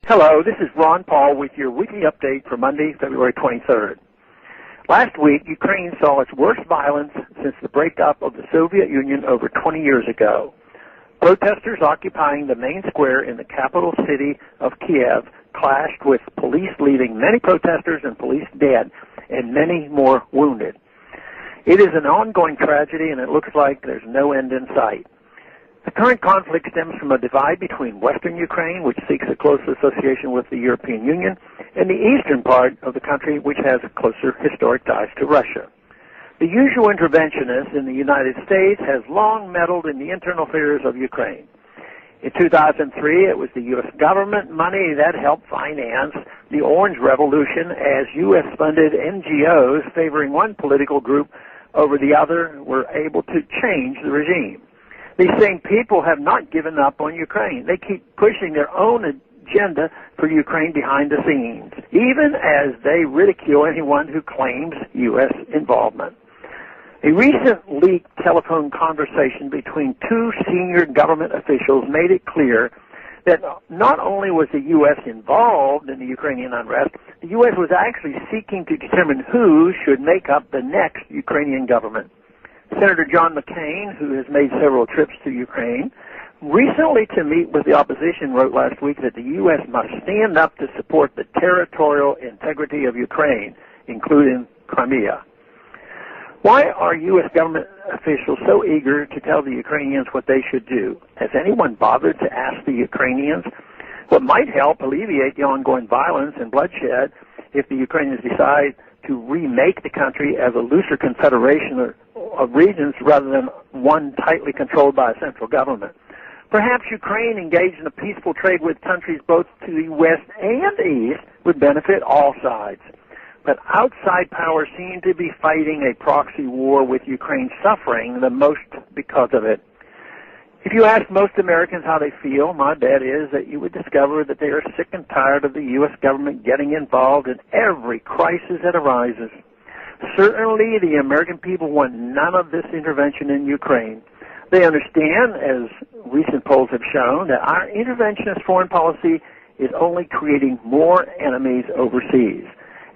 Hello, this is Ron Paul with your weekly update for Monday, February 23rd. Last week, Ukraine saw its worst violence since the breakup of the Soviet Union over 20 years ago. Protesters occupying the main square in the capital city of Kiev clashed with police, leaving many protesters and police dead and many more wounded. It is an ongoing tragedy, and it looks like there's no end in sight. The current conflict stems from a divide between Western Ukraine, which seeks a close association with the European Union, and the eastern part of the country, which has closer historic ties to Russia. The usual interventionist in the United States has long meddled in the internal affairs of Ukraine. In 2003, it was the U.S. government money that helped finance the Orange Revolution, as U.S.-funded NGOs favoring one political group over the other were able to change the regime. These same people have not given up on Ukraine. They keep pushing their own agenda for Ukraine behind the scenes, even as they ridicule anyone who claims U.S. involvement. A recent leaked telephone conversation between two senior government officials made it clear that not only was the U.S. involved in the Ukrainian unrest, the U.S. was actually seeking to determine who should make up the next Ukrainian government. Senator John McCain, who has made several trips to Ukraine, recently to meet with the opposition, wrote last week that the U.S. must stand up to support the territorial integrity of Ukraine, including Crimea. Why are U.S. government officials so eager to tell the Ukrainians what they should do? Has anyone bothered to ask the Ukrainians what might help alleviate the ongoing violence and bloodshed if the Ukrainians decide to remake the country as a looser confederation of regions rather than one tightly controlled by a central government? Perhaps Ukraine engaged in a peaceful trade with countries both to the west and east would benefit all sides. But outside powers seem to be fighting a proxy war, with Ukraine suffering the most because of it. If you ask most Americans how they feel, my bet is that you would discover that they are sick and tired of the U.S. government getting involved in every crisis that arises. Certainly, the American people want none of this intervention in Ukraine. They understand, as recent polls have shown, that our interventionist foreign policy is only creating more enemies overseas.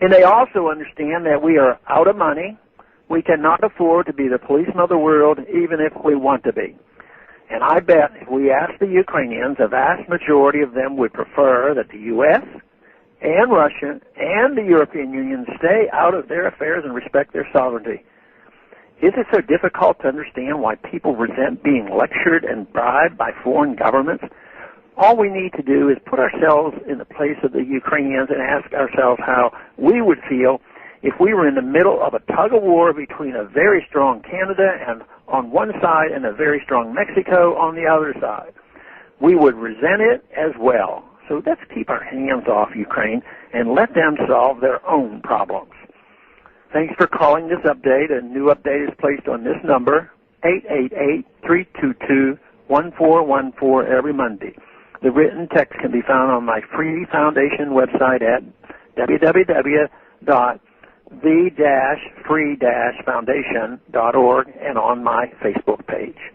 And they also understand that we are out of money. We cannot afford to be the policeman of the world, even if we want to be. And I bet if we ask the Ukrainians, a vast majority of them would prefer that the U.S. and Russia and the European Union stay out of their affairs and respect their sovereignty. Is it so difficult to understand why people resent being lectured and bribed by foreign governments? All we need to do is put ourselves in the place of the Ukrainians and ask ourselves how we would feel if we were in the middle of a tug-of-war between a very strong Canada and on one side and a very strong Mexico on the other side. We would resent it as well. So let's keep our hands off Ukraine and let them solve their own problems. Thanks for calling this update. A new update is placed on this number, 888-322-1414, every Monday. The written text can be found on my free foundation website at www.the-free-foundation.org and on my Facebook page.